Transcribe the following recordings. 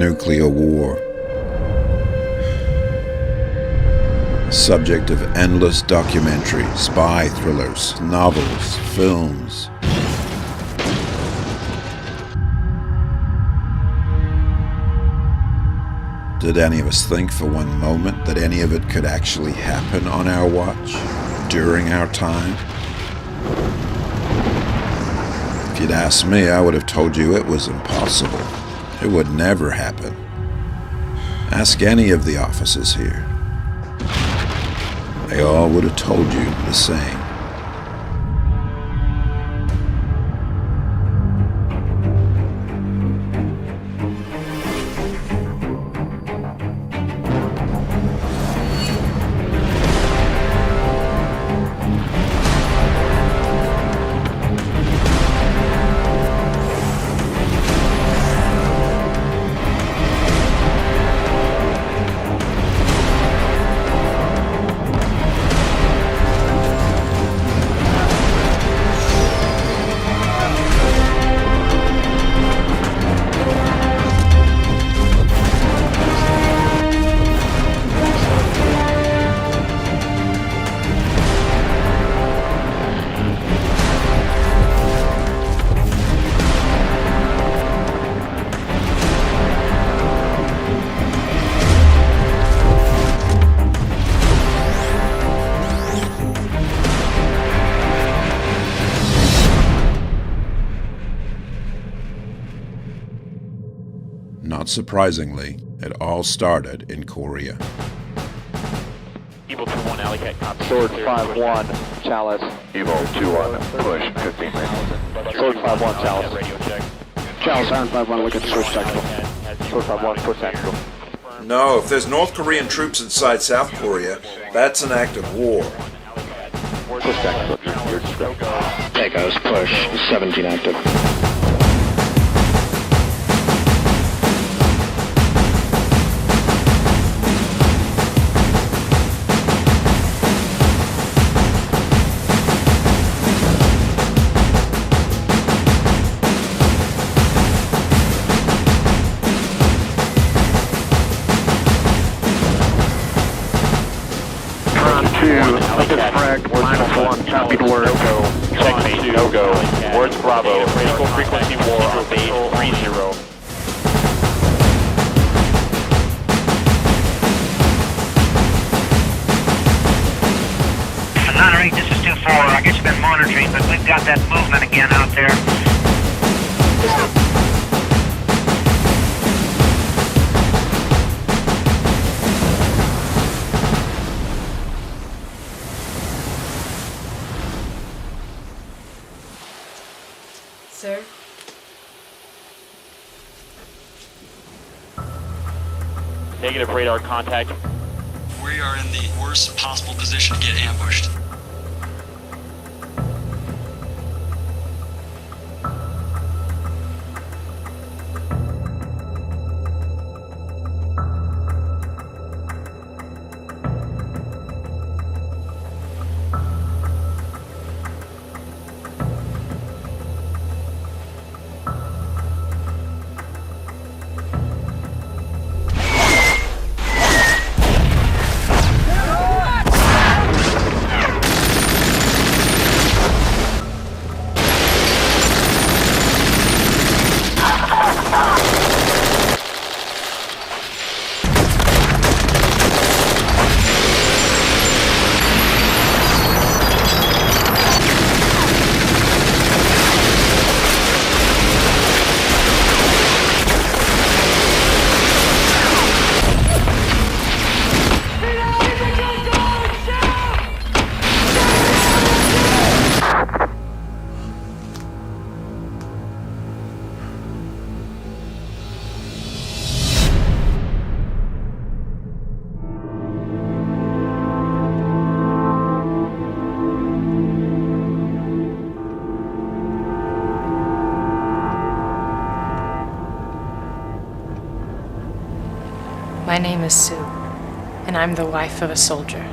nuclear war. Subject of endless documentaries, spy thrillers, novels, films. Did any of us think for one moment that any of it could actually happen on our watch, during our time? If you'd asked me, I would have told you it was impossible. It would never happen. Ask any of the officers here. They all would have told you the same. Not surprisingly, it all started in Korea. Evil 2-1, Alley Cat, copy. Sword 5-1, Chalice. Evil 2-1, push 15 minutes. Sword 5-1, Chalice. Radio check. Chalice, Iron 5-1, look at the switch tactical. Sword 5-1, push tactical. No, if there's North Korean troops inside South Korea, that's an act of war. Push tactical, you're discreet. Echoes, push 17 active. -1, copied word. Checkmate, no-go. Words Bravo. Equal frequency war on base 30. NUR-ASHREE, this is 2-4. I guess you've been monitoring, but we've got that movement again out there. Sir? Negative radar contact. We are in the worst possible position to get ambushed. My name is Sue, and I'm the wife of a soldier.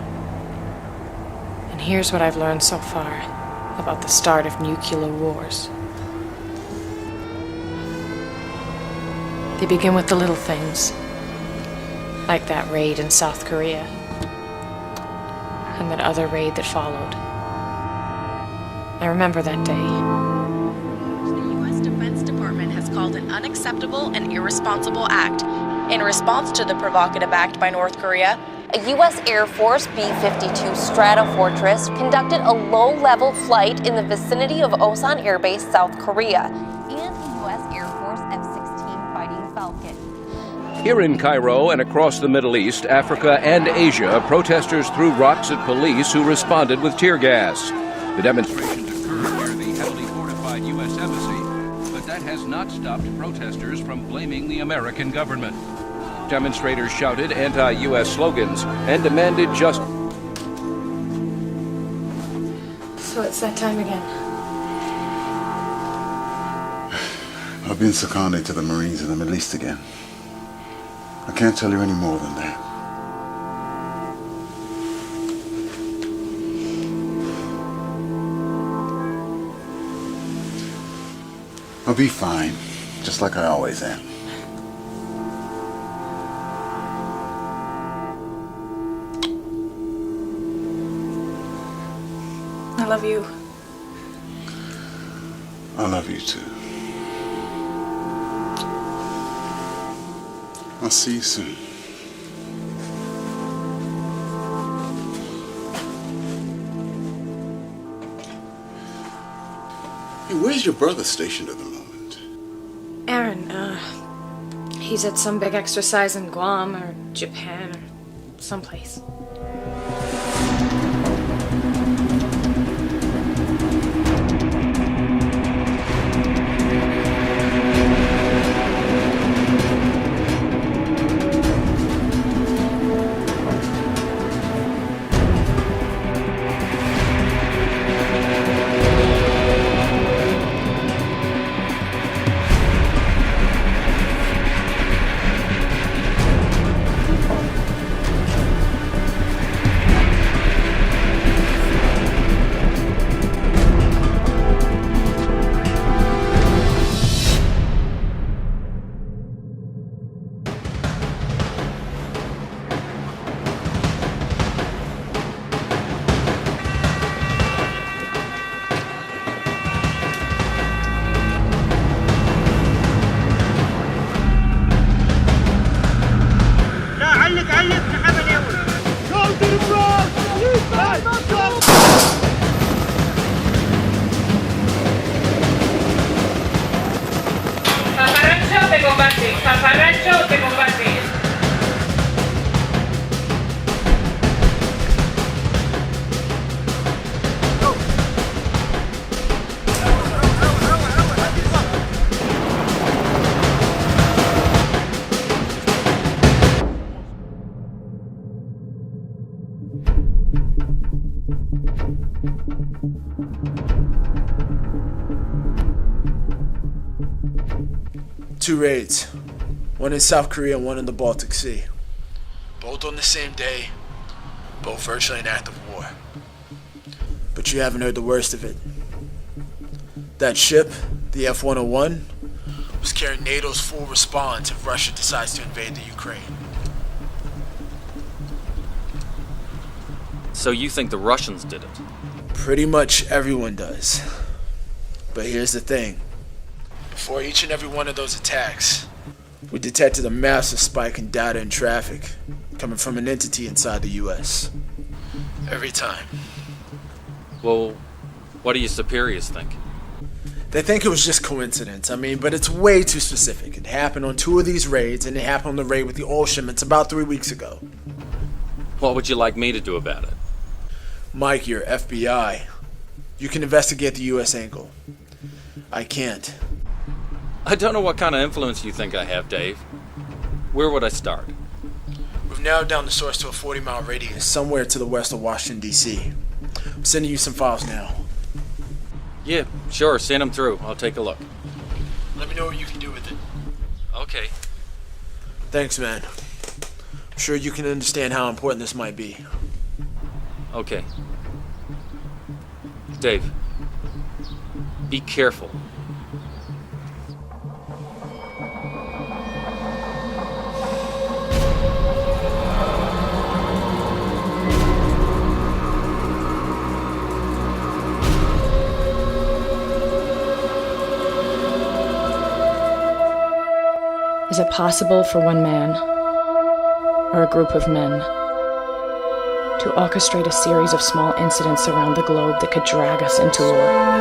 And here's what I've learned so far about the start of nuclear wars. They begin with the little things, like that raid in South Korea, and that other raid that followed. I remember that day. The U.S. Defense Department has called an unacceptable and irresponsible act. In response to the provocative act by North Korea, a U.S. Air Force B-52 Stratofortress conducted a low-level flight in the vicinity of Osan Air Base, South Korea, and a U.S. Air Force F-16 Fighting Falcon. Here in Cairo and across the Middle East, Africa, and Asia, protesters threw rocks at police who responded with tear gas. The demonstrations occurred near the heavily fortified U.S. Embassy, but that has not stopped protesters from blaming the American government. Demonstrators shouted anti-U.S. slogans and demanded justice. So it's that time again. I've been seconded to the Marines in the Middle East again. I can't tell you any more than that. I'll be fine, just like I always am. I love you. I love you too. I'll see you soon. Hey, where's your brother stationed at the moment? Aaron, he's at some big exercise in Guam or Japan or someplace. Two raids, one in South Korea and one in the Baltic Sea. Both on the same day, both virtually an act of war. But you haven't heard the worst of it. That ship, the F-101, was carrying NATO's full response if Russia decides to invade the Ukraine. So you think the Russians did it? Pretty much everyone does. But here's the thing. Before each and every one of those attacks, we detected a massive spike in data and traffic coming from an entity inside the U.S. Every time. Well, what do your superiors think? They think it was just coincidence. But it's way too specific. It happened on 2 of these raids, and it happened on the raid with the oil shipments about 3 weeks ago. What would you like me to do about it? Mike, you're FBI. You can investigate the U.S. angle. I can't. I don't know what kind of influence you think I have, Dave. Where would I start? We've narrowed down the source to a 40-mile radius, somewhere to the west of Washington, D.C. I'm sending you some files now. Yeah, sure, send them through. I'll take a look. Let me know what you can do with it. Okay. Thanks, man. I'm sure you can understand how important this might be. Okay. Dave, be careful. Is it possible for one man, or a group of men, to orchestrate a series of small incidents around the globe that could drag us into war?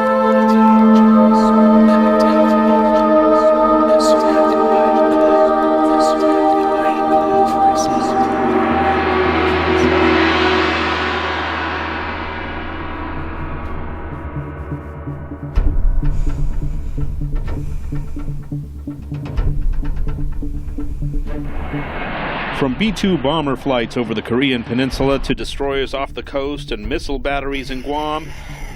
From B-2 bomber flights over the Korean peninsula to destroyers off the coast and missile batteries in Guam,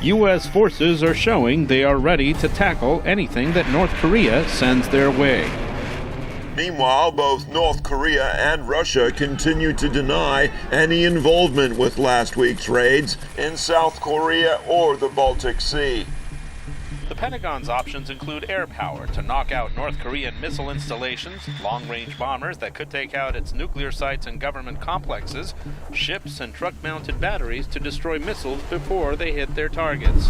U.S. forces are showing they are ready to tackle anything that North Korea sends their way. Meanwhile, both North Korea and Russia continue to deny any involvement with last week's raids in South Korea or the Baltic Sea. The Pentagon's options include air power to knock out North Korean missile installations, long-range bombers that could take out its nuclear sites and government complexes, ships and truck-mounted batteries to destroy missiles before they hit their targets.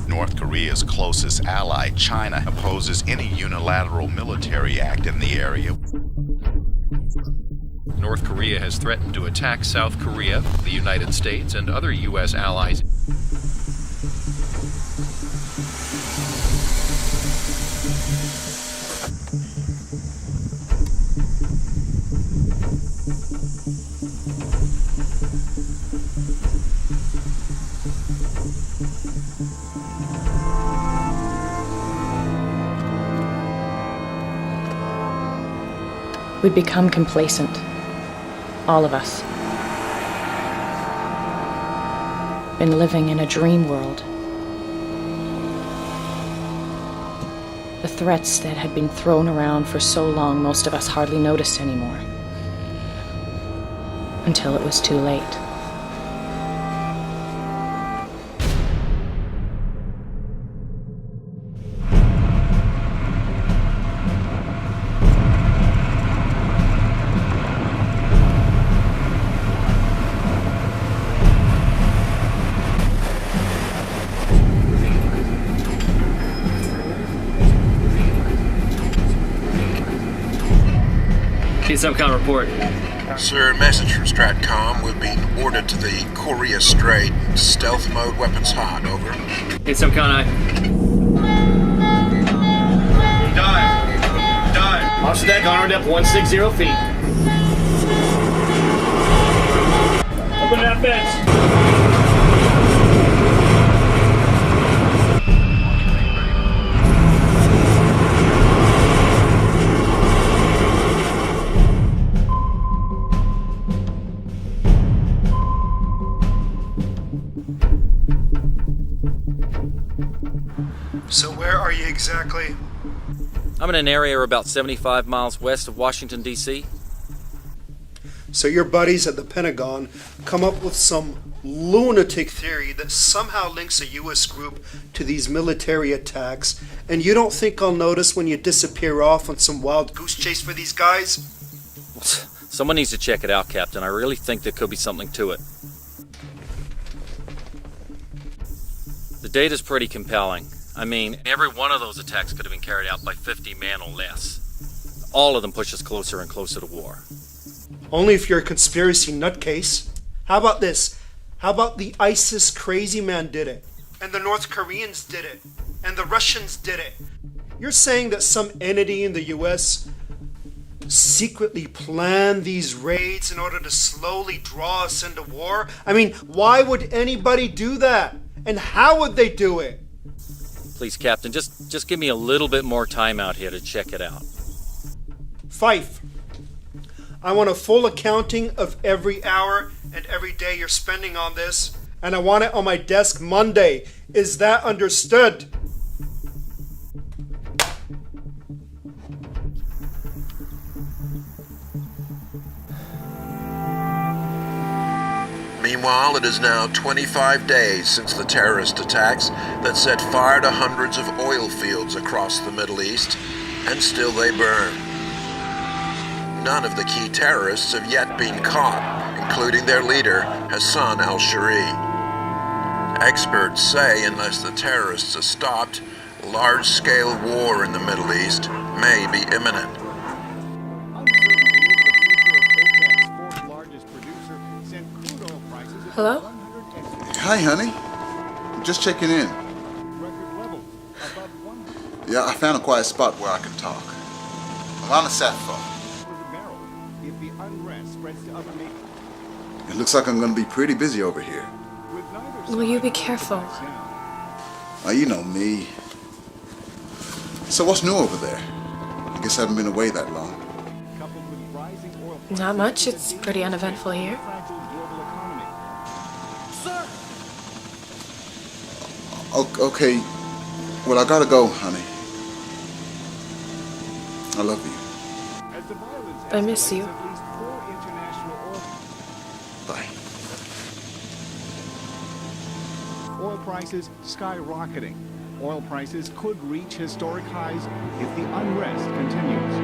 North Korea's closest ally, China, opposes any unilateral military act in the area. North Korea has threatened to attack South Korea, the United States, and other U.S. allies. We've become complacent. All of us. Been living in a dream world. The threats that had been thrown around for so long, most of us hardly noticed anymore. Until it was too late. SOCOM report. Sir, message from STRATCOM. We've been ordered to the Korea Strait. Stealth mode, weapons hot. Over. SOCOM, Dive. Off deck, honor depth 160 feet. Open that fence. So where are you exactly? I'm in an area about 75 miles west of Washington, D.C. So your buddies at the Pentagon come up with some lunatic theory that somehow links a U.S. group to these military attacks, and you don't think I'll notice when you disappear off on some wild goose chase for these guys? Someone needs to check it out, Captain. I really think there could be something to it. The data's pretty compelling. I mean, every one of those attacks could have been carried out by 50 men or less. All of them push us closer and closer to war. Only if you're a conspiracy nutcase. How about this? How about the ISIS crazy man did it? And the North Koreans did it? And the Russians did it? You're saying that some entity in the US secretly planned these raids in order to slowly draw us into war? I mean, why would anybody do that? And how would they do it? Please, Captain, just give me a little bit more time out here to check it out. Fife, I want a full accounting of every hour and every day you're spending on this, and I want it on my desk Monday. Is that understood? Meanwhile, it is now 25 days since the terrorist attacks that set fire to hundreds of oil fields across the Middle East, and still they burn. None of the key terrorists have yet been caught, including their leader, Hassan al-Shari. Experts say unless the terrorists are stopped, large-scale war in the Middle East may be imminent. Hello? Hi, honey. I'm just checking in. Yeah, I found a quiet spot where I can talk. I'm on the sat phone. It looks like I'm going to be pretty busy over here. Will you be careful? You know me. So what's new over there? I guess I haven't been away that long. Not much. It's pretty uneventful here. Okay. Well, I gotta go, honey. I love you. I miss you. Bye. Oil prices skyrocketing. Oil prices could reach historic highs if the unrest continues.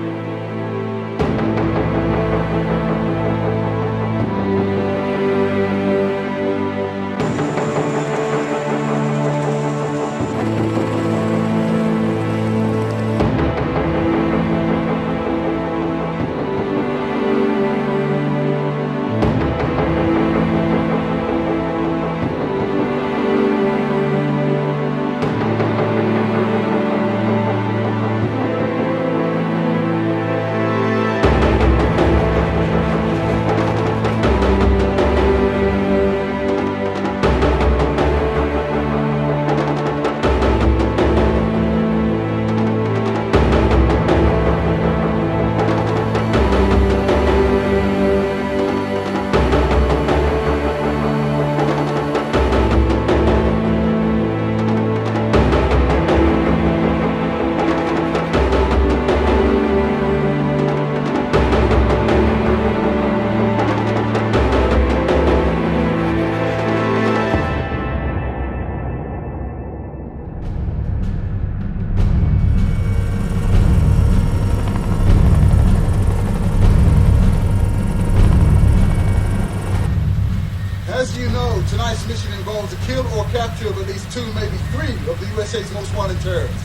As you know, tonight's mission involves the kill or capture of at least 2, maybe 3 of the USA's most wanted terrorists.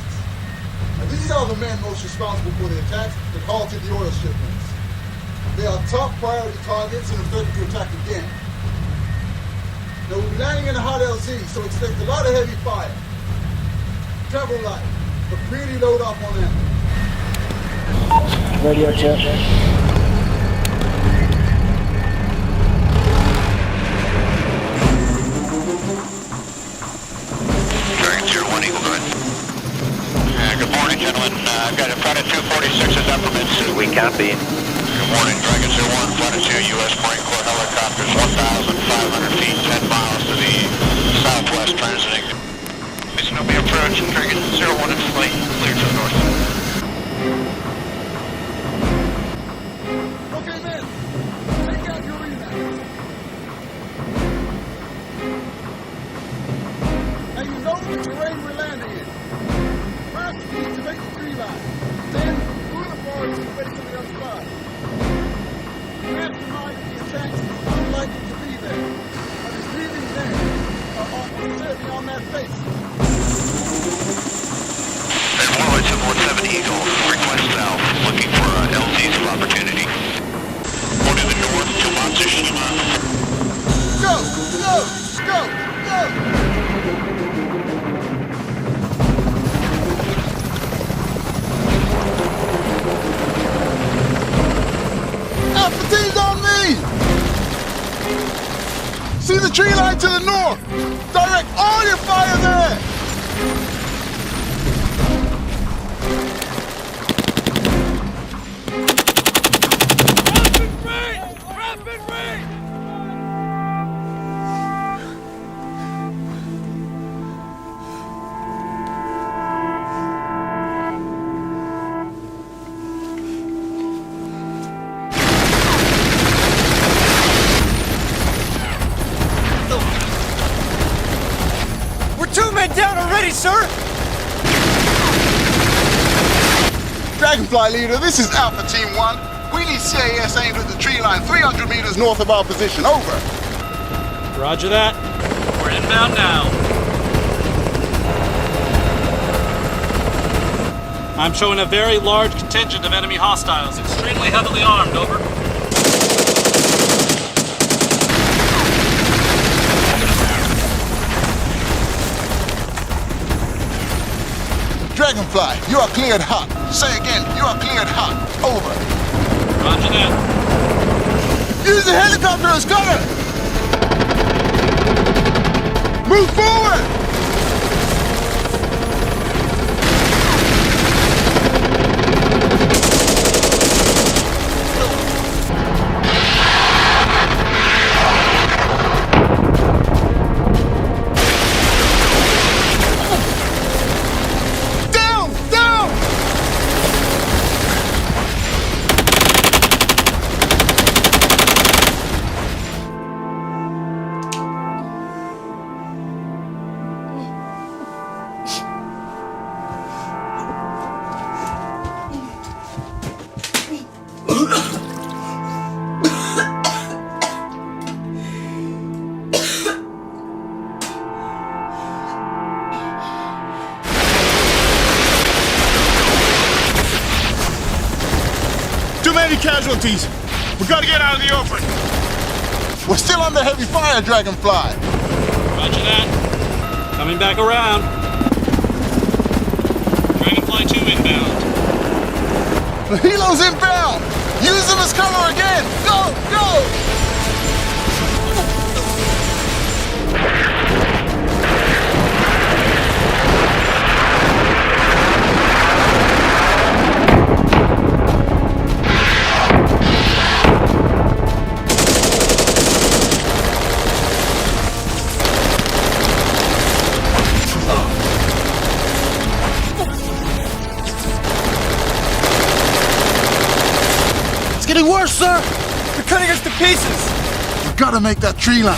And these are the men most responsible for the attacks that halted the oil shipments. They are top priority targets and are threatened to attack again. They will be landing in a hot LZ, so expect a lot of heavy fire. Travel light, but really load up on them. Radio check. Good morning, gentlemen. I've got a Flight 246 is up from Mid-City. We copy. Good morning, Dragon 01, Flight 2, U.S. Marine Corps helicopters, 1,500 feet, 10 miles to the southwest, transiting. Mission will be approaching, Dragon 01 in flight, clear to the north. Okay, men, take out your rematch. And you know the terrain we're landing in. Speed to make the tree line. Then, through the forest and face to the other side. Mastermind of the attacks is unlikely to be there, but his leaving men are almost certainly on that face. And Warlord 717 Eagle, request south, looking for LZ's opportunity. One to the north, 2 miles to Shima. Go! Go! Go! Go! Fatigue's on me! See the tree line to the north! Direct all your fire there! Rapid rain! Rapid rain! Down already, sir! Dragonfly leader, this is Alpha Team 1. We need CAS aimed at the tree line 300 meters north of our position. Over. Roger that. We're inbound now. I'm showing a very large contingent of enemy hostiles, extremely heavily armed, over. Dragonfly, you are cleared hot. Say again, you are cleared hot. Over. Roger that. Use the helicopter as cover! Move forward! Too many casualties. We gotta get out of the open. We're still under heavy fire, Dragonfly. Roger that. Coming back around. Dragonfly 2 inbound. The helo's inbound. Use them as cover again. Go, go! It's getting worse, sir. They're cutting us to pieces. You gotta make that tree line.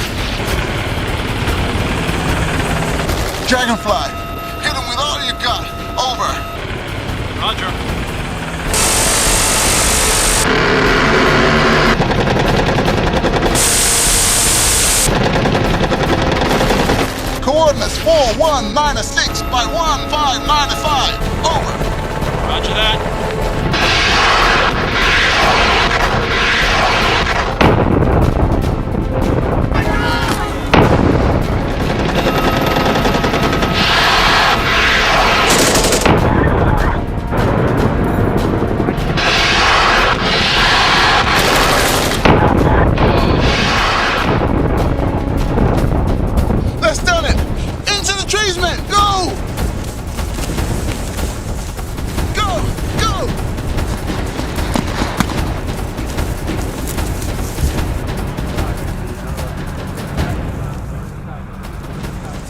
Dragonfly, hit him with all you got. Over. Roger. Coordinates 4196 by 1595. Over. Roger that. That's done it. Into the trees, men. Go. Go, go.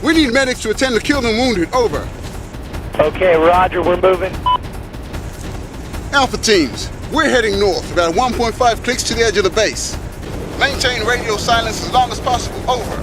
We need medics to attend to killed and wounded. Over. Okay, roger, we're moving. Alpha teams, we're heading north, about 1.5 clicks to the edge of the base. Maintain radio silence as long as possible. Over.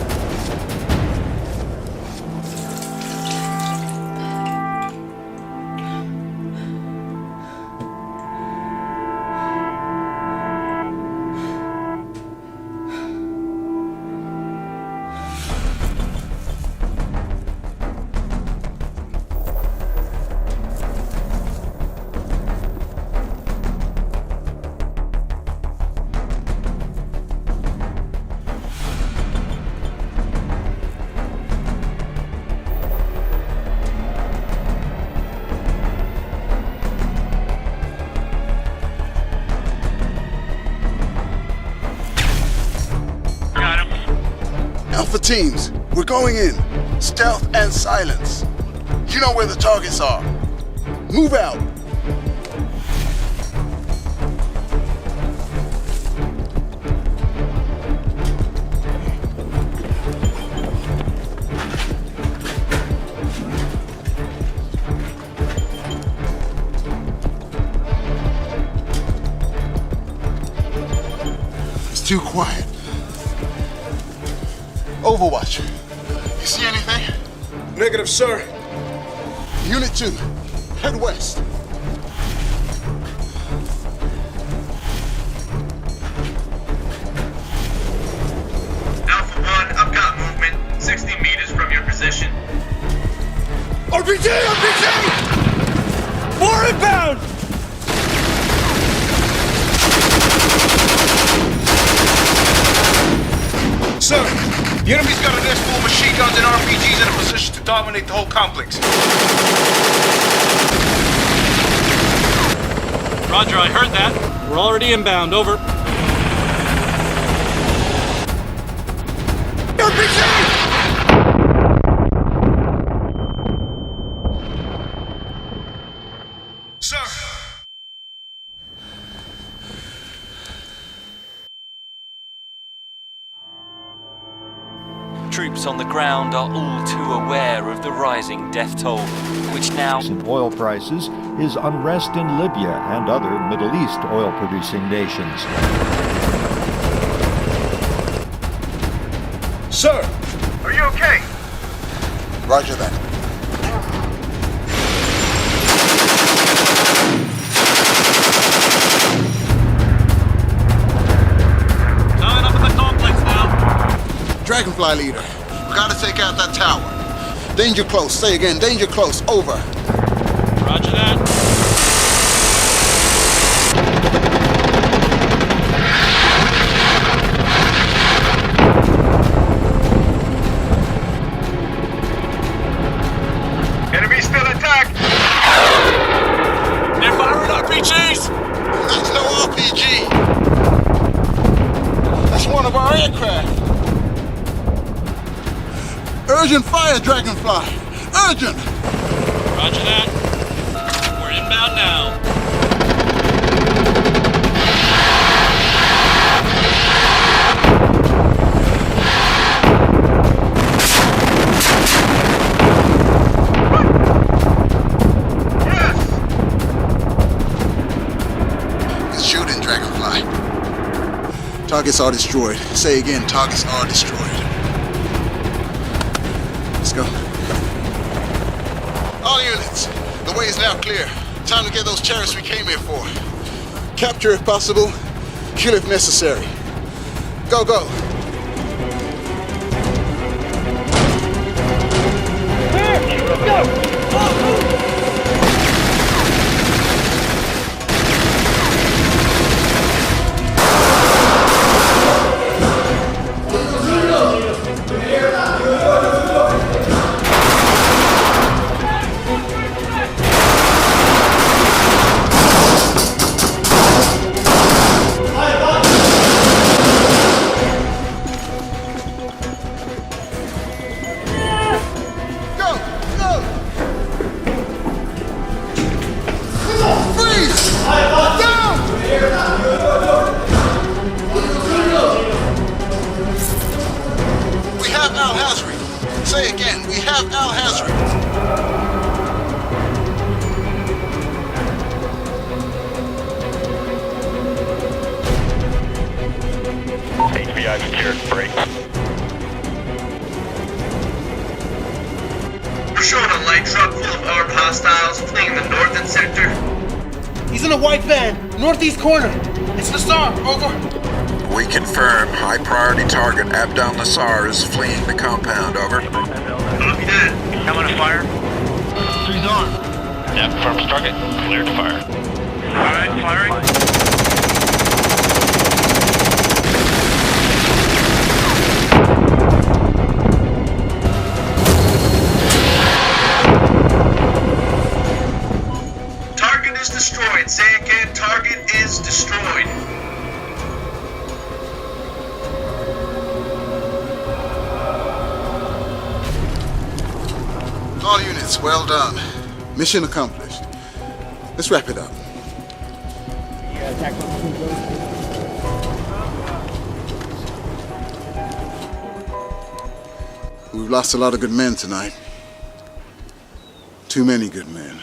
Alpha teams, we're going in. Stealth and silence. You know where the targets are. Move out. It's too quiet. Overwatch. You see anything? Negative, sir. Unit 2, head west. Alpha 1, I've got movement, 60 meters from your position. RPG! RPG! More inbound! Sir, the enemy's got an nest full of machine guns and RPGs in a position to dominate the whole complex. Roger, I heard that. We're already inbound, over. Sir! Troops on the ground are all too aware of the rising death toll, which now... Recent oil prices is unrest in Libya and other Middle East oil-producing nations. Sir! Are you okay? Roger that. Coming up in the complex now. Dragonfly leader, we gotta take out that tower. Danger close. Say again, danger close. Over. Roger that. Enemy still attacked! They're firing RPGs! That's no RPG. That's one of our aircraft. Urgent fire, Dragonfly! Urgent! Roger that. We're inbound now. It's shooting, Dragonfly. Targets are destroyed. Say again, targets are destroyed. Let's go. All units, the way is now clear. Time to get those terrorists we came here for. Capture if possible, kill if necessary. Go, go. Say again, we have Al-Hazri. HBI secured. Break. We're showing a light truck full of armed hostiles fleeing the northern sector. He's in a white van, northeast corner. It's Nassar, over. We confirm high-priority target Abdel Nassar is fleeing the compound, over. Copy that. I'm on a fire. Three's on. Yeah, confirms target. Cleared to fire. Alright, firing. Target is destroyed. Say again, target is destroyed. All units, well done. Mission accomplished. Let's wrap it up. We've lost a lot of good men tonight. Too many good men.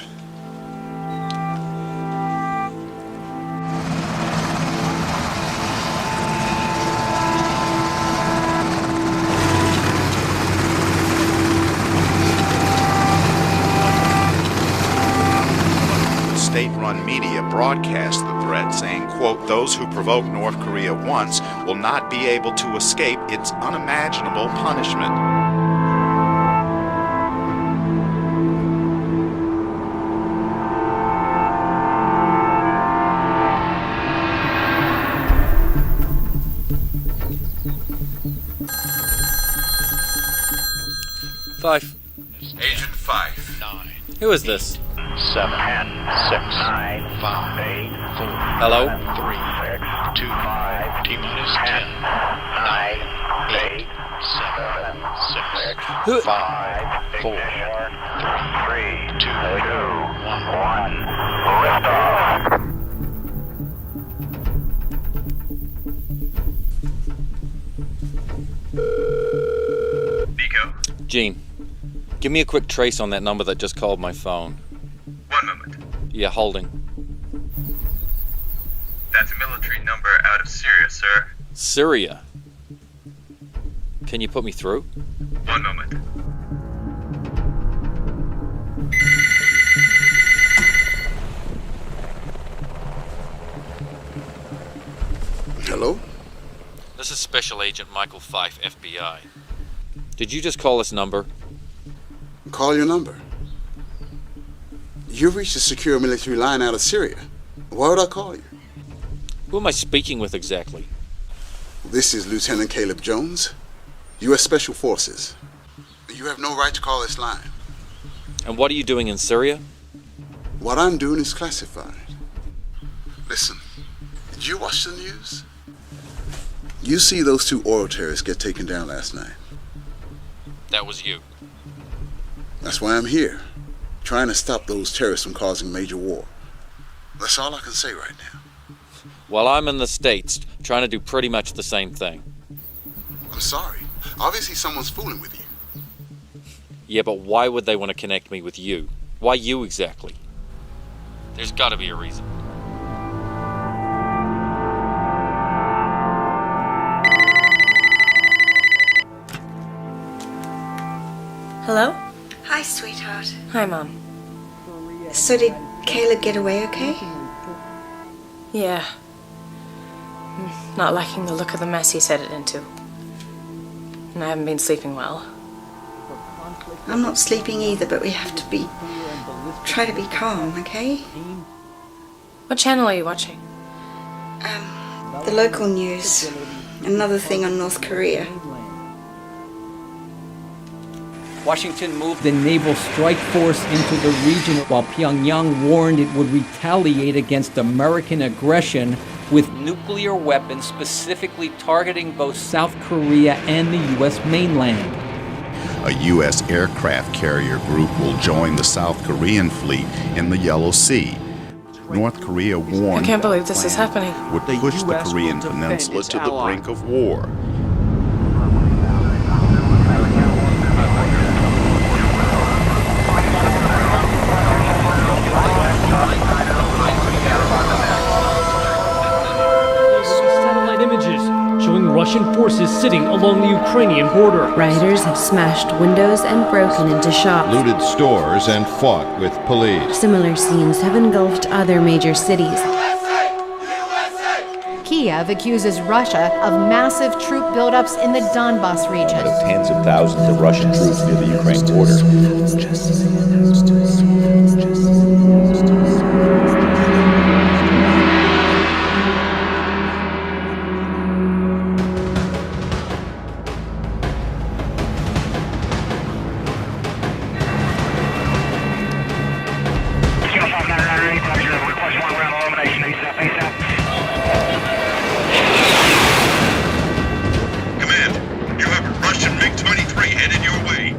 State-run media broadcast the threat, saying, quote, "Those who provoke North Korea once will not be able to escape its unimaginable punishment." Five. Agent 5. 9. Who is this? 7. 6. 5. 4. Hello? 3. 2. T-minus 10. 9. 8. 7. 6. Who? 5. 4. 3. 2. 1. Nico? Gene, give me a quick trace on that number that just called my phone. 1 moment. Yeah, holding. That's a military number out of Syria, sir. Syria? Can you put me through? 1 moment. Hello? This is Special Agent Michael Fife, FBI. Did you just call this number? Call your number. You reached a secure military line out of Syria. Why would I call you? Who am I speaking with exactly? This is Lieutenant Caleb Jones, U.S. Special Forces. You have no right to call this line. And what are you doing in Syria? What I'm doing is classified. Listen, did you watch the news? You see those 2 oil terrorists get taken down last night. That was you. That's why I'm here, trying to stop those terrorists from causing major war. That's all I can say right now. While I'm in the States, trying to do pretty much the same thing. I'm sorry. Obviously someone's fooling with you. Yeah, but why would they want to connect me with you? Why you exactly? There's gotta be a reason. Hello? Hi, sweetheart. Hi, Mom. So did Caleb get away okay? Yeah. Not liking the look of the mess he's headed into. And I haven't been sleeping well. I'm not sleeping either, but we have to try to be calm, okay? What channel are you watching? The local news. Another thing on North Korea. Washington moved the naval strike force into the region while Pyongyang warned it would retaliate against American aggression with nuclear weapons specifically targeting both South Korea and the U.S. mainland. A U.S. aircraft carrier group will join the South Korean fleet in the Yellow Sea. North Korea warned I can't believe this is happening. would push the Korean peninsula to the brink of war. Satellite images showing Russian forces sitting along the Ukrainian border. Rioters have smashed windows and broken into shops. Looted stores and fought with police. Similar scenes have engulfed other major cities. Kiev accuses Russia of massive troop buildups in the Donbas region. Tens of thousands of Russian troops near the Ukraine border. Command, you have a Russian MiG-23 headed your way.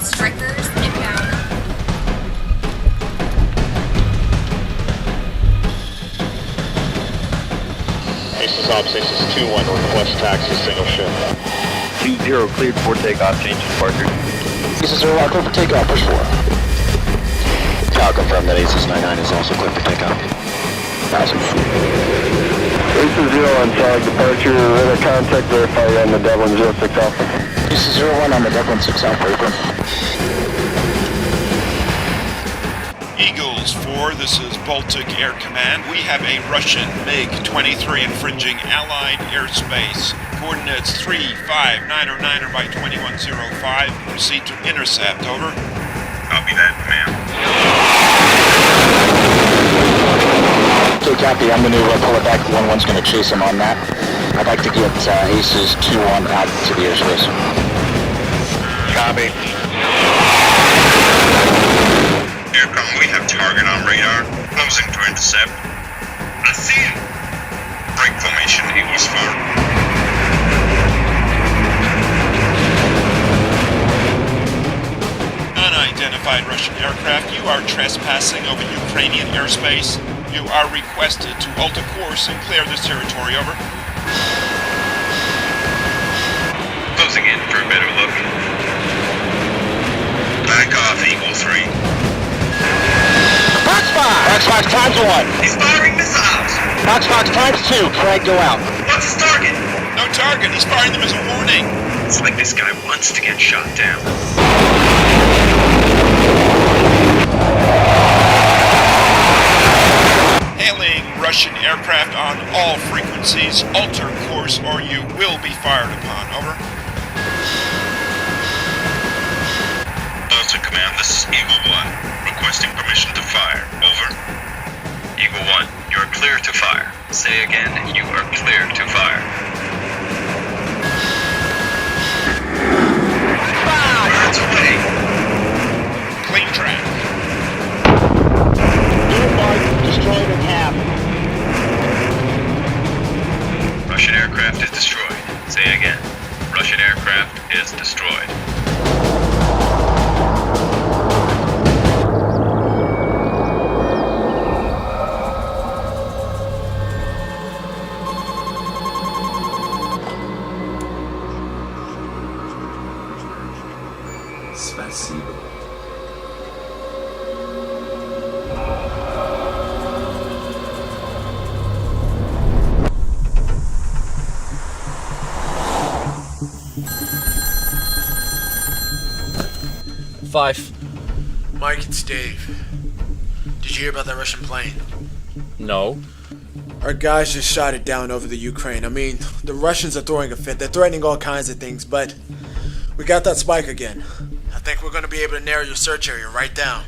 Strikers inbound. Aces Op, Aces 2-1, Northwest taxi, single shift. 2-0, cleared for takeoff, change to departure. Aces 0, clear for takeoff, push 4. I'll confirm that Aces 99 is also clear for takeoff. Awesome. Aces 0 on solid departure, radar contact, verify on the Dublin 06 Alpha. Aces 01 on the Dublin 6 Alpha, April. Eagles 4, this is Baltic Air Command. We have a Russian MiG-23 infringing Allied airspace. Coordinates 35909 by 2105. Proceed to intercept, over. Copy that, command. Copy, I'm going to pull it back. 1-1's going to chase him on that. I'd like to get Aces 2-1 out to the airspace. Copy. Aircom, we have target on radar. Closing to intercept. I see him. Break formation, Eagles 4. Unidentified Russian aircraft, you are trespassing over Ukrainian airspace. You are requested to alter course and clear this territory, over. Closing in for a better look. Back off, Eagle 3. Fox times 1. He's firing missiles. Fox times 2. Craig, go out. What's his target? No target, he's firing them as a warning. It's like this guy wants to get shot down. Hailing Russian aircraft on all frequencies. Alter course or you will be fired upon. Over. Delta Command, this is Eagle 1. Requesting permission to fire. Over. Eagle 1, you are clear to fire. Say again, you are clear to fire. Birds away. Clean track. Destroyed in half. Russian aircraft is destroyed. Say again. Russian aircraft is destroyed. Спасибо. Five. Mike, it's Dave. Did you hear about that Russian plane? No. Our guys just shot it down over the Ukraine. I mean, the Russians are throwing a fit. They're threatening all kinds of things, but we got that spike again. I think we're going to be able to narrow your search area right down.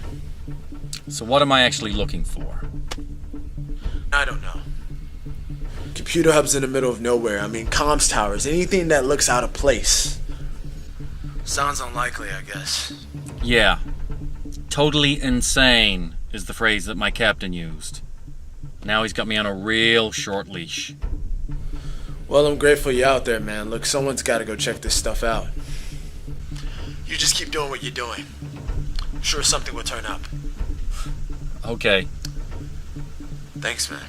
So what am I actually looking for? I don't know. Computer hubs in the middle of nowhere. I mean, comms towers. Anything that looks out of place. Sounds unlikely, I guess. Yeah. Totally insane is the phrase that my captain used. Now he's got me on a real short leash. Well, I'm grateful you're out there, man. Look, someone's got to go check this stuff out. You just keep doing what you're doing. I'm sure something will turn up. Okay. Thanks, man.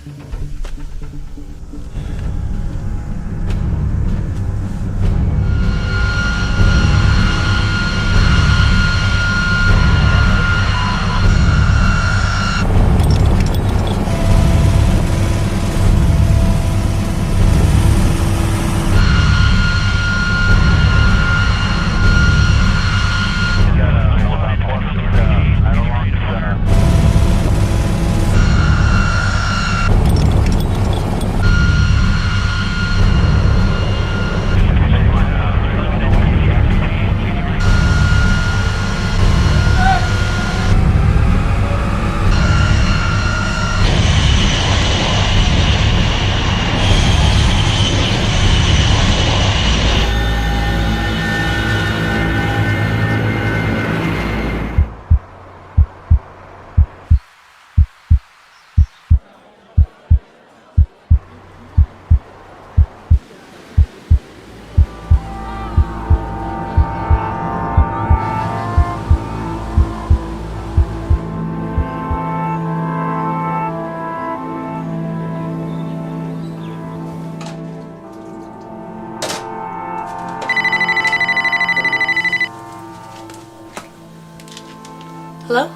Hello?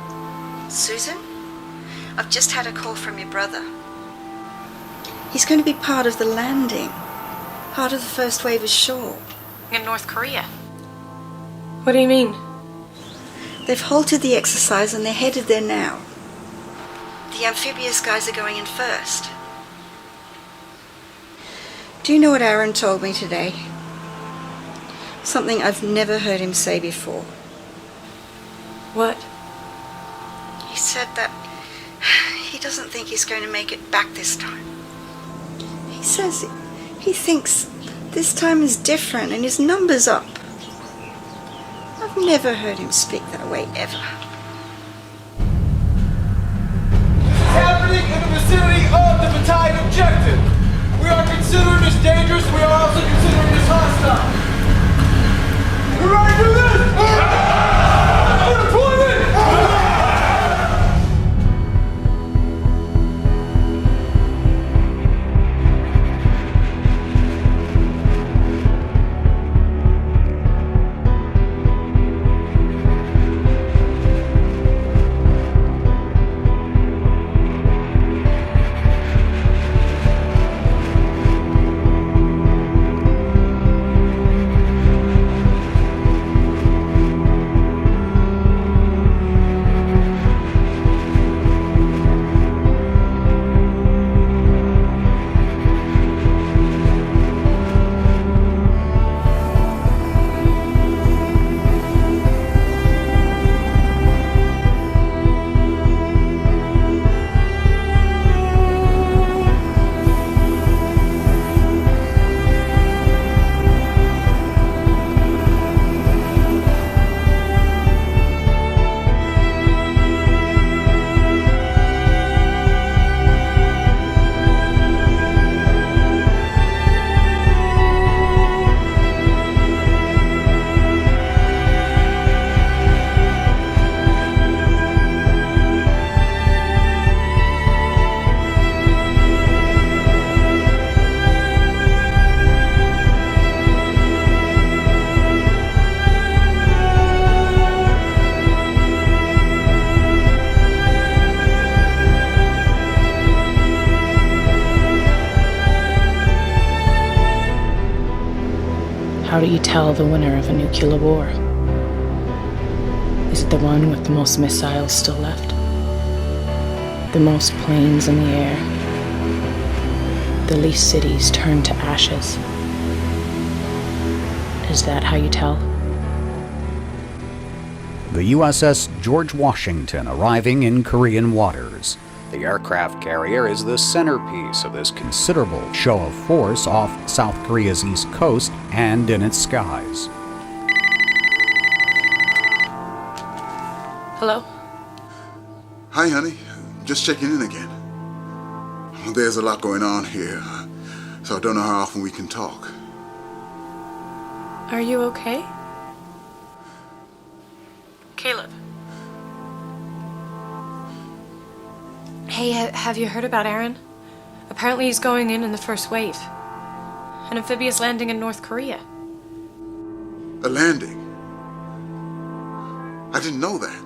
Susan? I've just had a call from your brother. He's going to be part of the landing. Part of the first wave ashore. In North Korea. What do you mean? They've halted the exercise and they're headed there now. The amphibious guys are going in first. Do you know what Aaron told me today? Something I've never heard him say before. What? He said that He doesn't think he's going to make it back this time. He says he thinks this time is different and his number's up. I've never heard him speak that way, ever. Happening in the vicinity of the battalion objective. We are considering this dangerous. We are also considering this hostile. You ready to do this? Deployment! How do you tell the winner of a nuclear war? Is it the one with the most missiles still left? The most planes in the air? The least cities turned to ashes? Is that how you tell? The USS George Washington arriving in Korean waters. The aircraft carrier is the centerpiece of this considerable show of force off South Korea's east coast and in its skies. Hello? Hi, honey. Just checking in again. There's a lot going on here, so I don't know how often we can talk. Are you okay? Caleb. Hey, have you heard about Aaron? Apparently he's going in the first wave. An amphibious landing in North Korea. A landing? I didn't know that.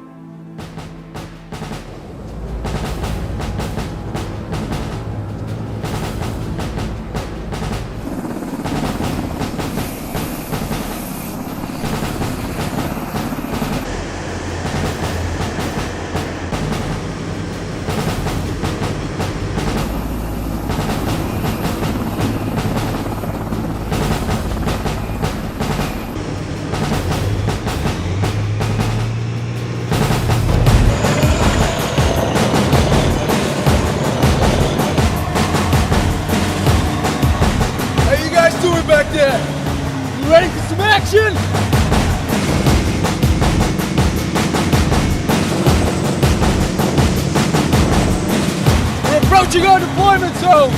Ready for some action? We're approaching our deployment zone.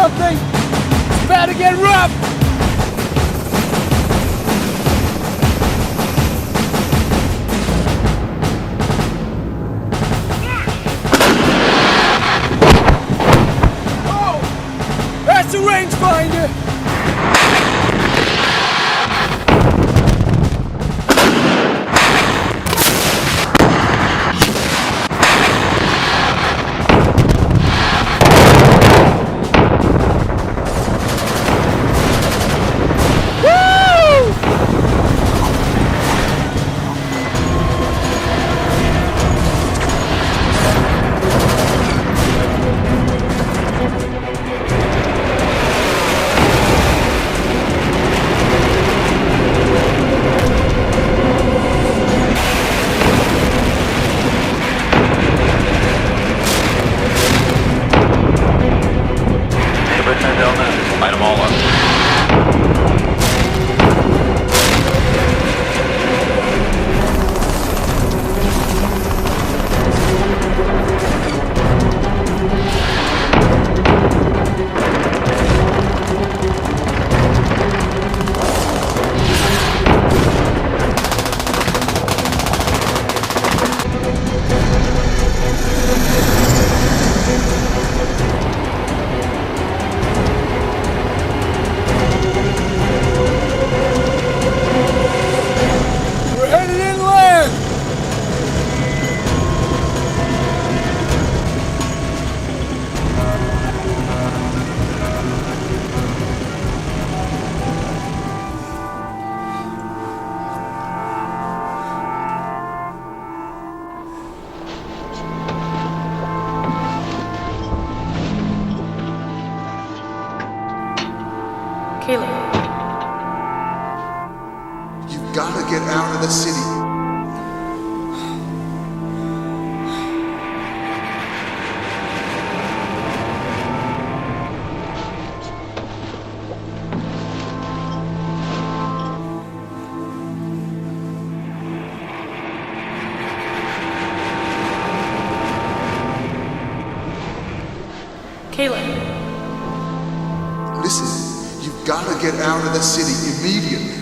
something? It's about to get rough! Oh! That's a rangefinder! Light them all up. You've got to get out of the city. Listen, you've got to get out of the city immediately.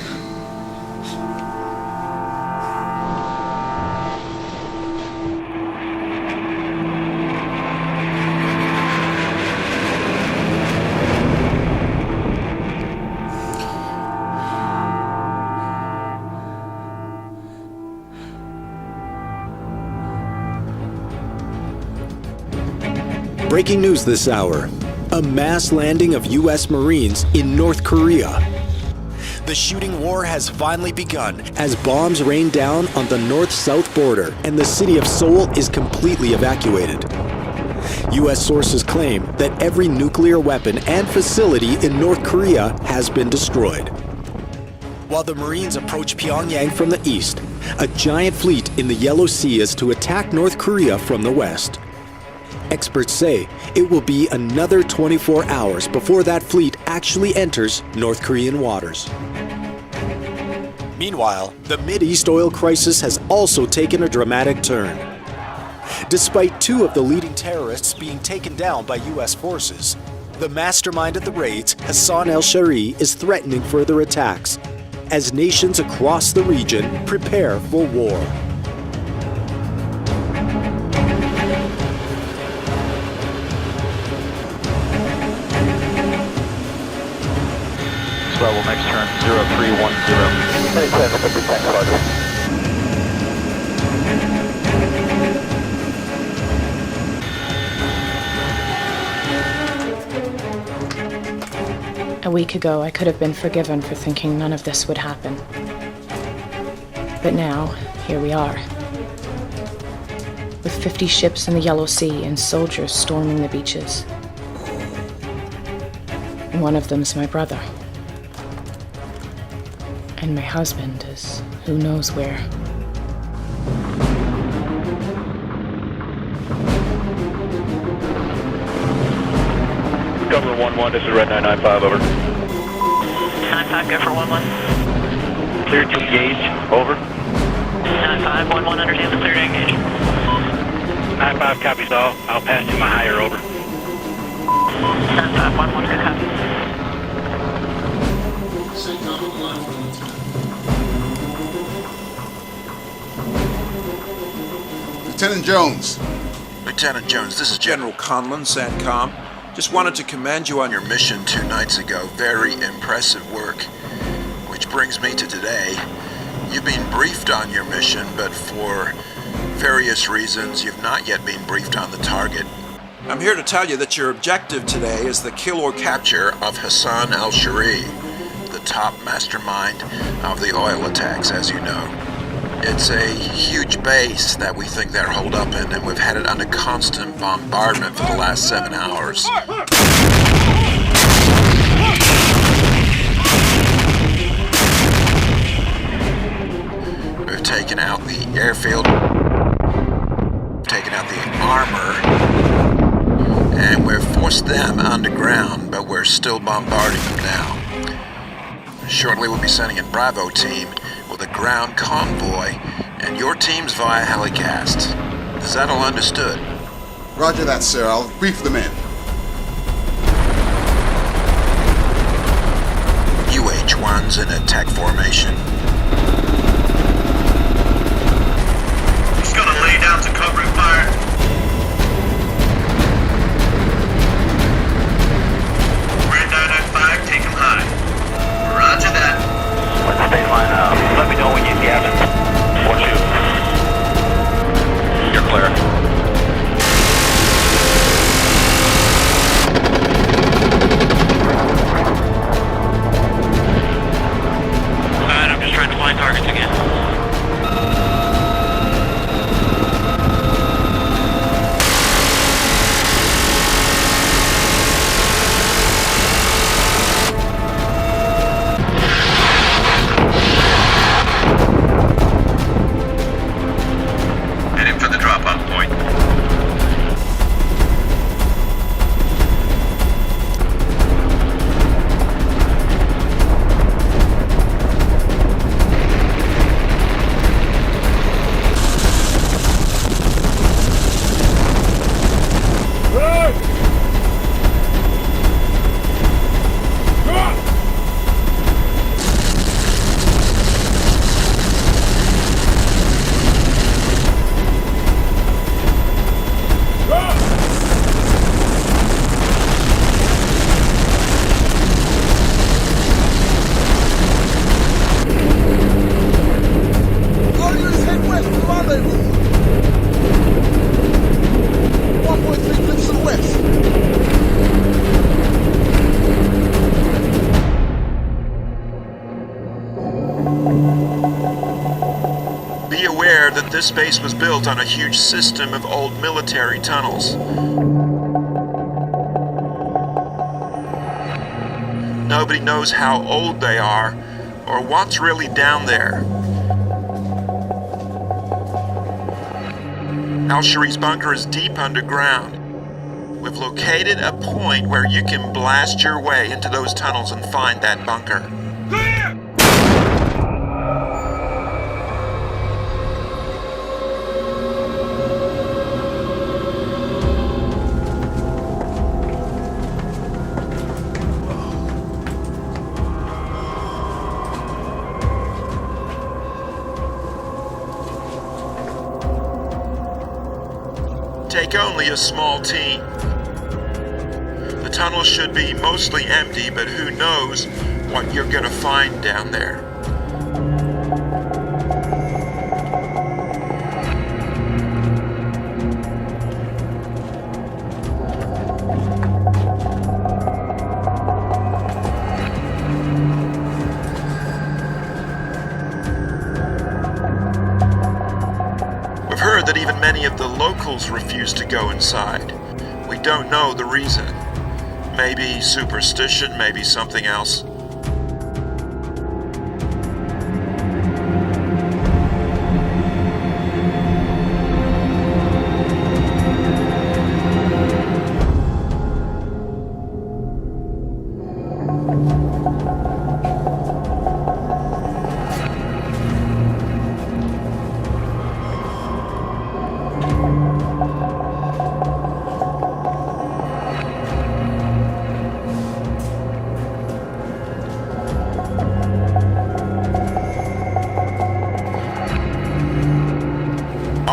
Breaking news this hour. A mass landing of U.S. Marines in North Korea. The shooting war has finally begun as bombs rain down on the north-south border and the city of Seoul is completely evacuated. U.S. sources claim that every nuclear weapon and facility in North Korea has been destroyed. While the Marines approach Pyongyang from the east, a giant fleet in the Yellow Sea is to attack North Korea from the west. Experts say it will be another 24 hours before that fleet actually enters North Korean waters. Meanwhile, the Mideast oil crisis has also taken a dramatic turn. Despite two of the leading terrorists being taken down by U.S. forces, the mastermind of the raids, Hassan al-Shari, is threatening further attacks as nations across the region prepare for war. Level next turn 0310. A week ago, I could have been forgiven for thinking none of this would happen. But now, here we are. With 50 ships in the Yellow Sea and soldiers storming the beaches. And one of them's my brother. And my husband is who knows where. Governor 1-1, this is Red 995, over. 9-5, go for 1-1. Clear to engage, over. 9-5, 1-1, understand the clear to engage. 9-5 copies all. I'll pass you my higher, over. 9511, good copy. Lieutenant Jones. Lieutenant Jones, this is General Conlon, SATCOM. Just wanted to commend you on your mission 2 nights ago. Very impressive work. Which brings me to today. You've been briefed on your mission, but for various reasons, you've not yet been briefed on the target. I'm here to tell you that your objective today is the kill or capture of Hassan al-Sharee, the top mastermind of the oil attacks, as you know. It's a huge base that we think they're holed up in, and we've had it under constant bombardment for the last 7 hours. We've taken out the airfield, taken out the armor, and we've forced them underground, but we're still bombarding them now. Shortly we'll be sending in Bravo team with a ground convoy, and your team's via helicast. Is that all understood? Roger that, sir. I'll brief the men. UH-1's in attack formation. He's gonna lay down to covering fire. Red 995, take him high. Roger that. What's the baseline? Let me know when you get it. 4-2. You're clear. Alright, I'm just trying to find targets again. Heading for the drop-off point. All units head west to the rendezvous. 1.3 clips to the west. Be aware that this base was built on a huge system of old military tunnels. Nobody knows how old they are or what's really down there. Al-Sharee's bunker is deep underground. We've located a point where you can blast your way into those tunnels and find that bunker. Take only a small team. The tunnel should be mostly empty, but who knows what you're gonna find down there. We've heard that even many of the locals refuse to go inside. We don't know the reason. Maybe superstition, maybe something else.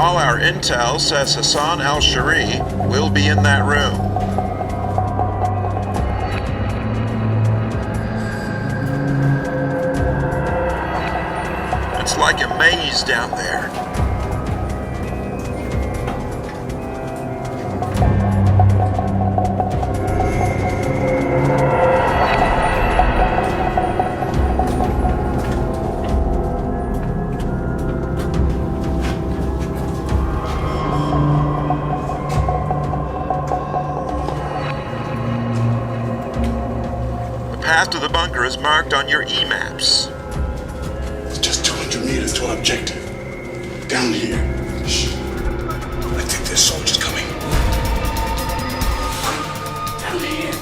All our intel says Hassan al-Sharee will be in that room. It's like a maze down there. The path to the bunker is marked on your E-maps. It's just 200 meters to our objective. Down here. Shh. I think there's soldiers coming. Down here.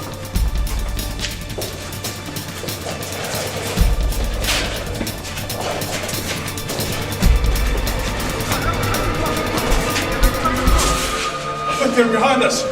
I think they're behind us.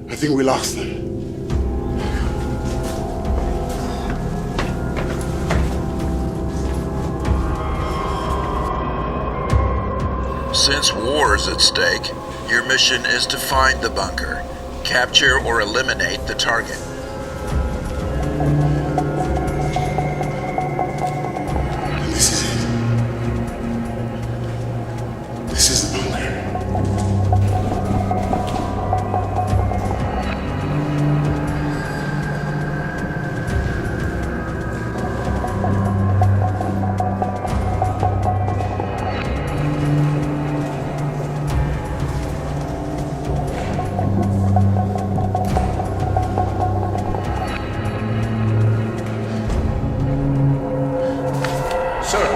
I think we lost them. Since war is at stake, your mission is to find the bunker, capture or eliminate the target. And this is it. This is the bunker. Sir,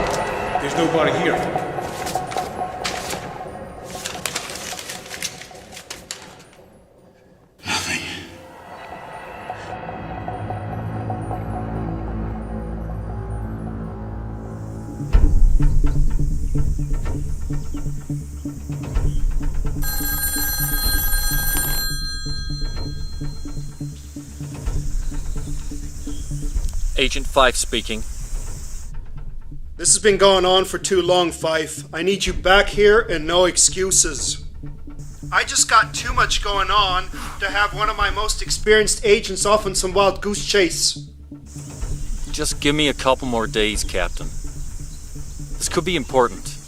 there's nobody here. Nothing. Agent Fife speaking. This has been going on for too long, Fife. I need you back here and no excuses. I just got too much going on to have one of my most experienced agents off on some wild goose chase. Just give me a couple more days, Captain. This could be important.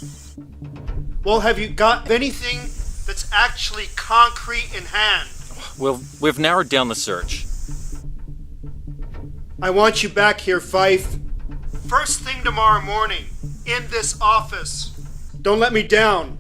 Well, have you got anything that's actually concrete in hand? Well, we've narrowed down the search. I want you back here, Fife. First thing tomorrow morning, in this office. Don't let me down.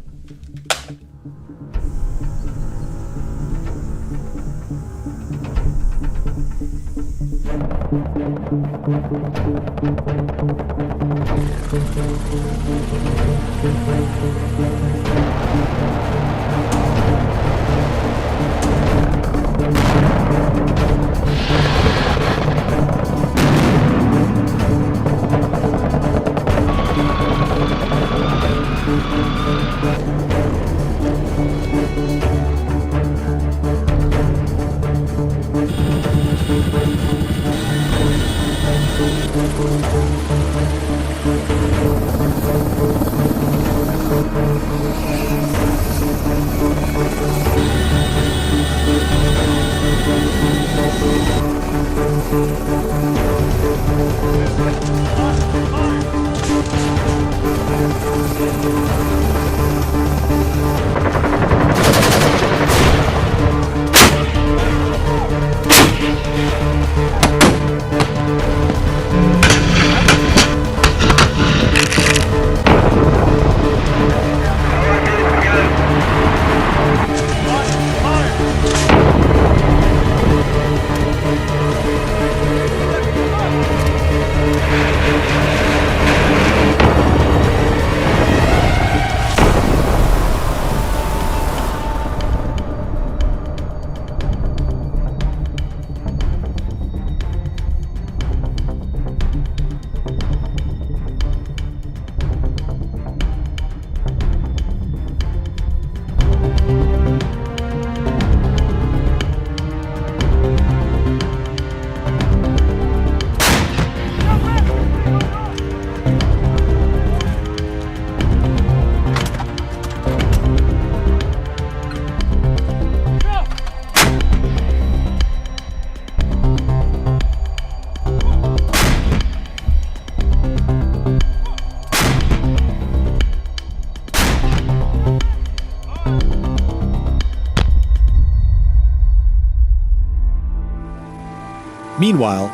Meanwhile,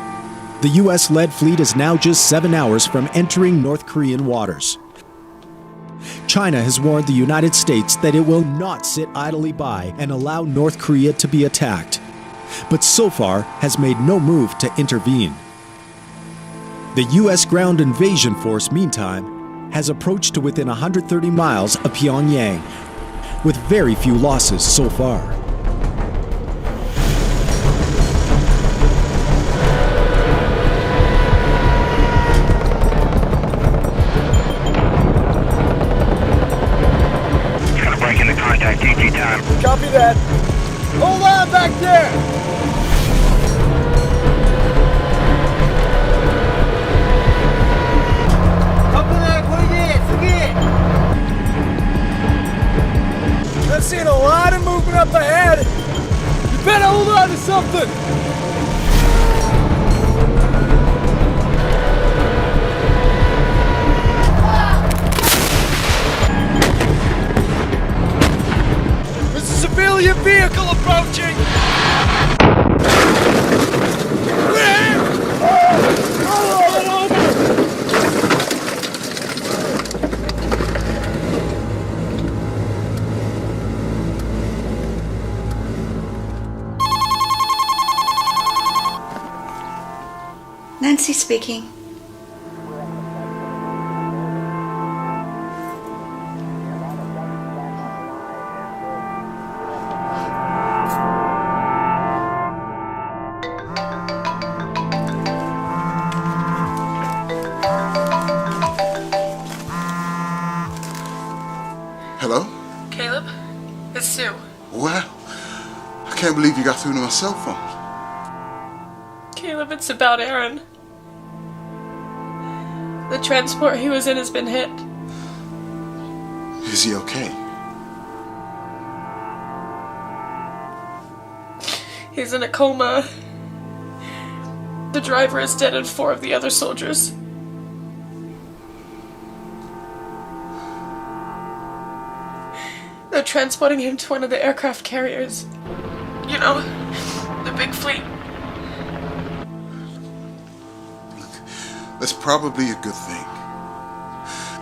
the U.S.-led fleet is now just 7 hours from entering North Korean waters. China has warned the United States that it will not sit idly by and allow North Korea to be attacked, but so far has made no move to intervene. The U.S. ground invasion force, meantime, has approached to within 130 miles of Pyongyang, with very few losses so far. Copy that. Hold on back there. I've seen a lot of movement up ahead. You better hold on to something. Civilian vehicle approaching! Nancy speaking. Hello? Caleb? It's Sue. Well, I can't believe you got through to my cell phone. Caleb, it's about Aaron. The transport he was in has been hit. Is he okay? He's in a coma. The driver is dead and 4 of the other soldiers. They're transporting him to one of the aircraft carriers. You know, the big fleet. That's probably a good thing.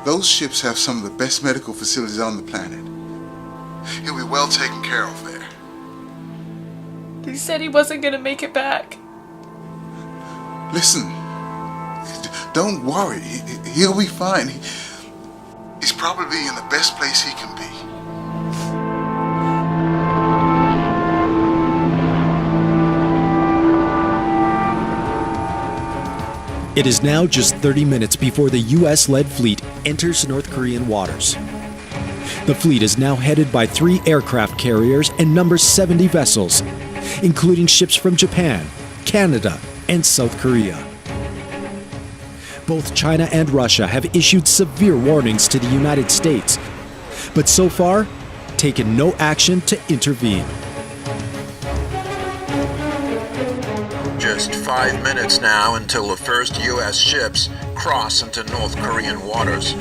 Those ships have some of the best medical facilities on the planet. He'll be well taken care of there. He said he wasn't gonna make it back. Listen, don't worry. He'll be fine. He's probably in the best place he can be. It is now just 30 minutes before the U.S.-led fleet enters North Korean waters. The fleet is now headed by 3 aircraft carriers and numbers 70 vessels, including ships from Japan, Canada, and South Korea. Both China and Russia have issued severe warnings to the United States, but so far, taken no action to intervene. Just 5 minutes now until the first U.S. ships cross into North Korean waters.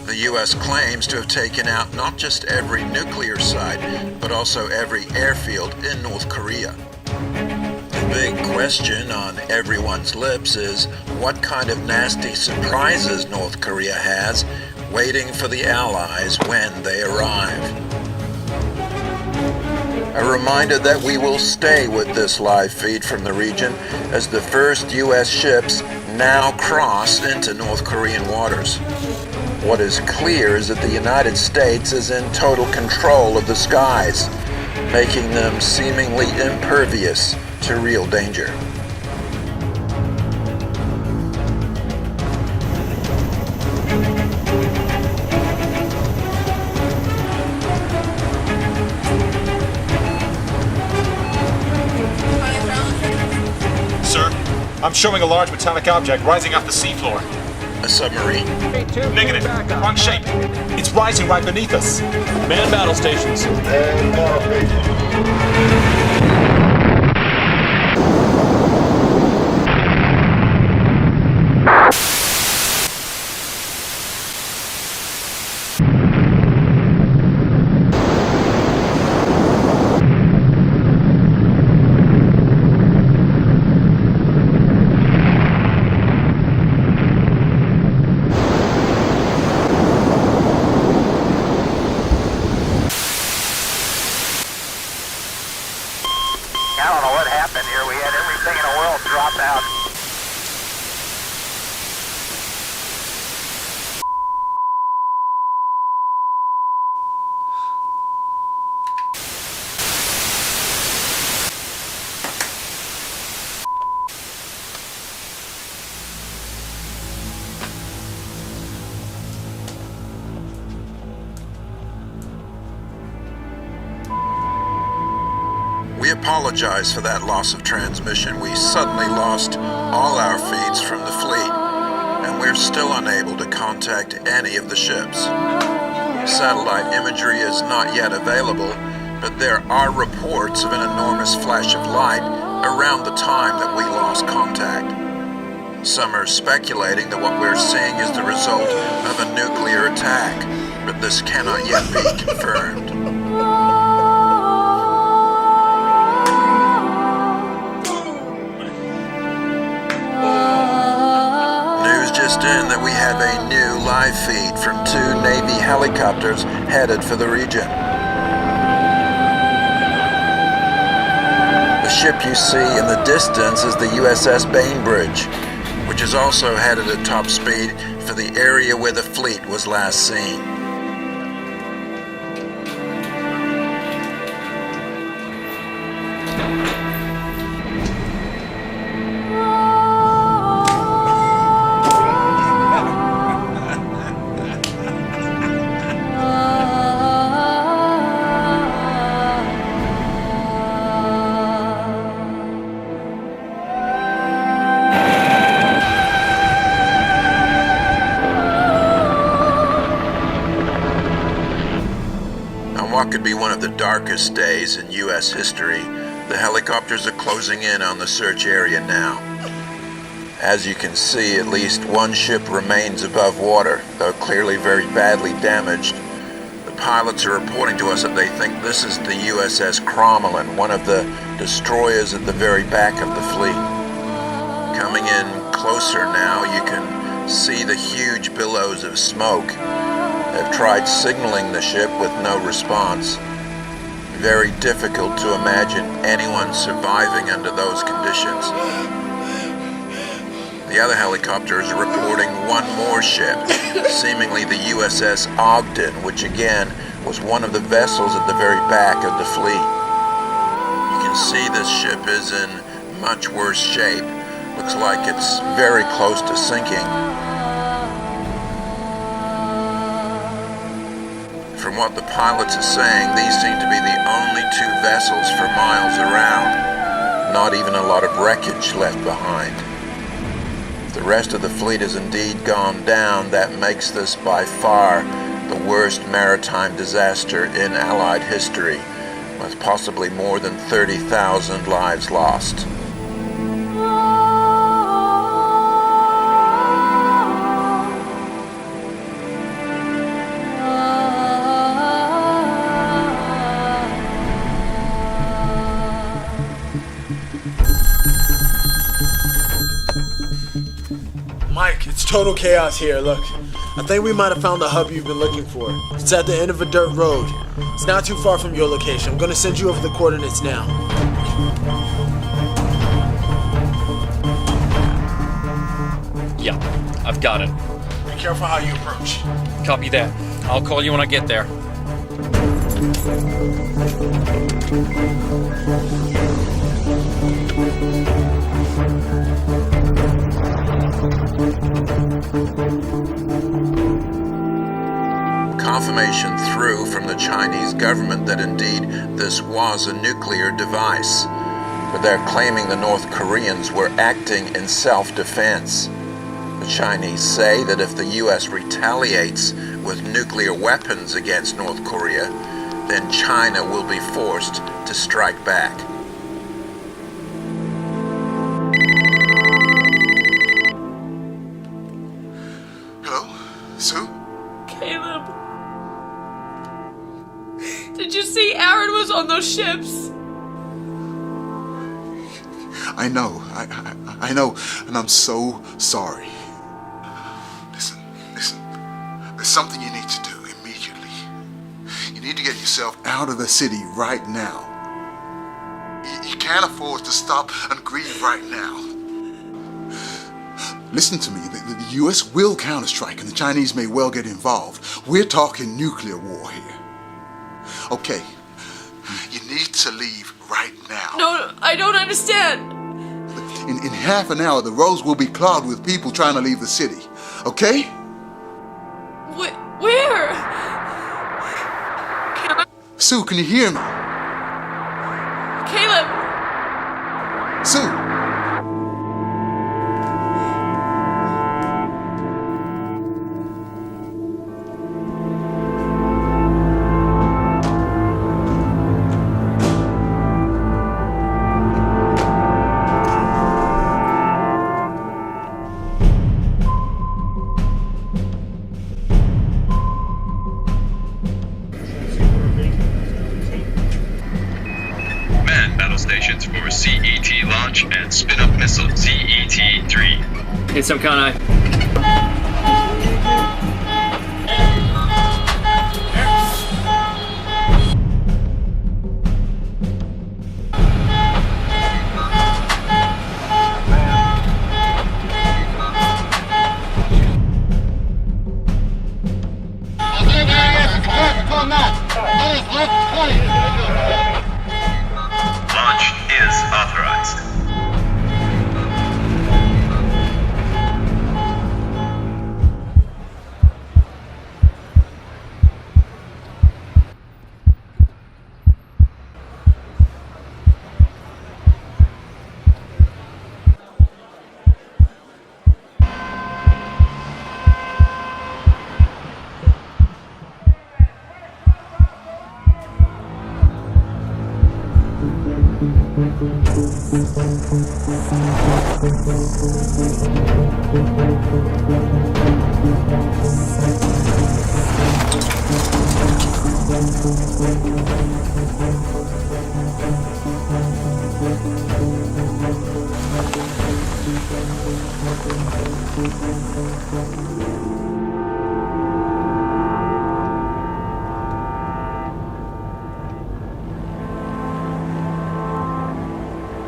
The U.S. claims to have taken out not just every nuclear site, but also every airfield in North Korea. The big question on everyone's lips is what kind of nasty surprises North Korea has waiting for the Allies when they arrive. A reminder that we will stay with this live feed from the region as the first U.S. ships now cross into North Korean waters. What is clear is that the United States is in total control of the skies, making them seemingly impervious to real danger. I'm showing a large metallic object rising off the seafloor. A submarine? Negative. Wrong shape. It's rising right beneath us. Man battle stations. Man battle stations. everything in the world drop out. We apologize for that loss of transmission. We suddenly lost all our feeds from the fleet, and we're still unable to contact any of the ships. Satellite imagery is not yet available, but there are reports of an enormous flash of light around the time that we lost contact. Some are speculating that what we're seeing is the result of a nuclear attack, but this cannot yet be confirmed. Just in that we have a new live feed from 2 Navy helicopters headed for the region. The ship you see in the distance is the USS Bainbridge, which is also headed at top speed for the area where the fleet was last seen. What could be one of the darkest days in U.S. history, the helicopters are closing in on the search area now. As you can see, at least one ship remains above water, though clearly very badly damaged. The pilots are reporting to us that they think this is the USS Crommelin, one of the destroyers at the very back of the fleet. Coming in closer now, you can see the huge billows of smoke. They've tried signaling the ship with no response. Very difficult to imagine anyone surviving under those conditions. The other helicopters are reporting one more ship, seemingly the USS Ogden, which again was one of the vessels at the very back of the fleet. You can see this ship is in much worse shape. Looks like it's very close to sinking. From what the pilots are saying, these seem to be the only 2 vessels for miles around. Not even a lot of wreckage left behind. If the rest of the fleet has indeed gone down, that makes this by far the worst maritime disaster in Allied history, with possibly more than 30,000 lives lost. Mike, it's total chaos here. Look, I think we might have found the hub you've been looking for. It's at the end of a dirt road. It's not too far from your location. I'm gonna send you over the coordinates now. Yeah, I've got it. Be careful how you approach. Copy that. I'll call you when I get there. Confirmation through from the Chinese government that indeed this was a nuclear device, but they're claiming the North Koreans were acting in self-defense. The Chinese say that if the U.S. retaliates with nuclear weapons against North Korea, then China will be forced to strike back. Hello? Sue? Caleb. Did you see Aaron was on those ships? I know. I know, and I'm so sorry. Listen. There's something you need to do immediately. You need to get yourself out of the city right now. You can't can't afford to stop and grieve right now. Listen to me, the US will counterstrike and the Chinese may well get involved. We're talking nuclear war here. Okay, you need to leave right now. No, I don't understand. In half an hour, the roads will be clogged with people trying to leave the city. Okay? Where? Sue, can you hear me? Caleb! Sue! Stations for CET launch and spin-up missile CET-3. It's some kind of... Launch is authorized.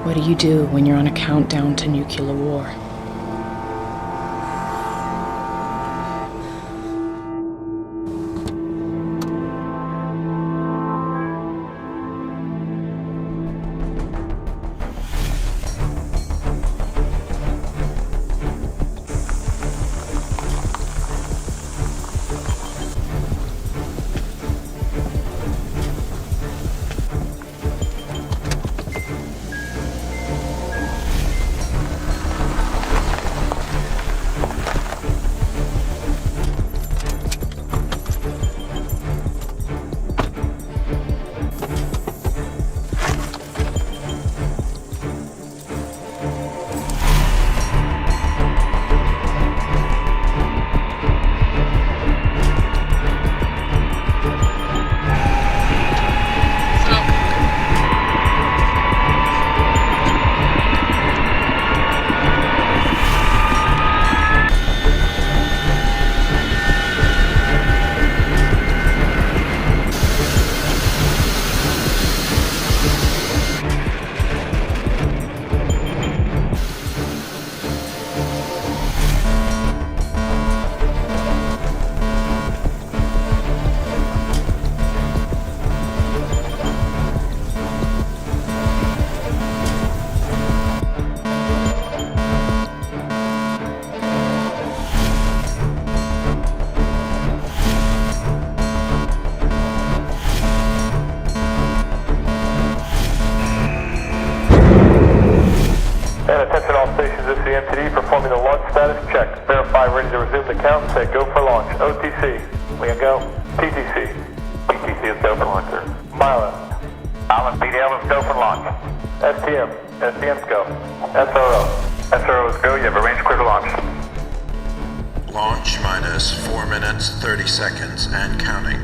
What do you do when you're on a countdown to nuclear war? Performing the launch status check. Verify ready to resume the count. Say go for launch. OTC. We can go. TTC. TTC, let's go for launch, sir. Milo. Allen, BDL, let's go for launch. STM. STM's go. SRO. SRO is go. You have a range clear to launch. Launch minus 4 minutes, 30 seconds, and counting.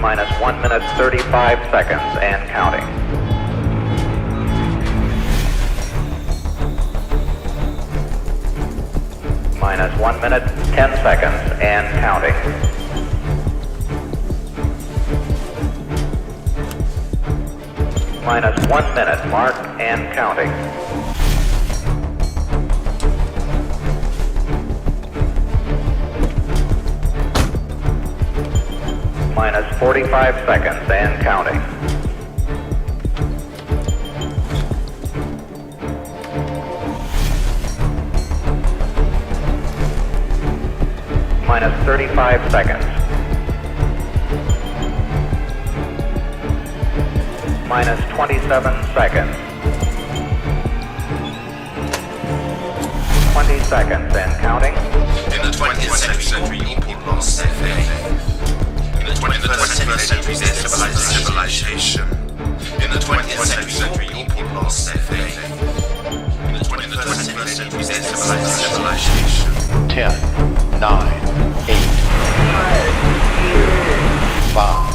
Minus 1 minute 35 seconds and counting. Minus 1 minute 10 seconds and counting. Minus 1 minute mark and counting. Minus 45 seconds and counting. Minus 35 seconds. Minus 27 seconds. 20 seconds and counting. In the 20th century, your people lost their faith. In the 21st century, their civilization. In the 20th century, your people lost their faith. In the 21st century, their civilization. 10, 9, 8, 5.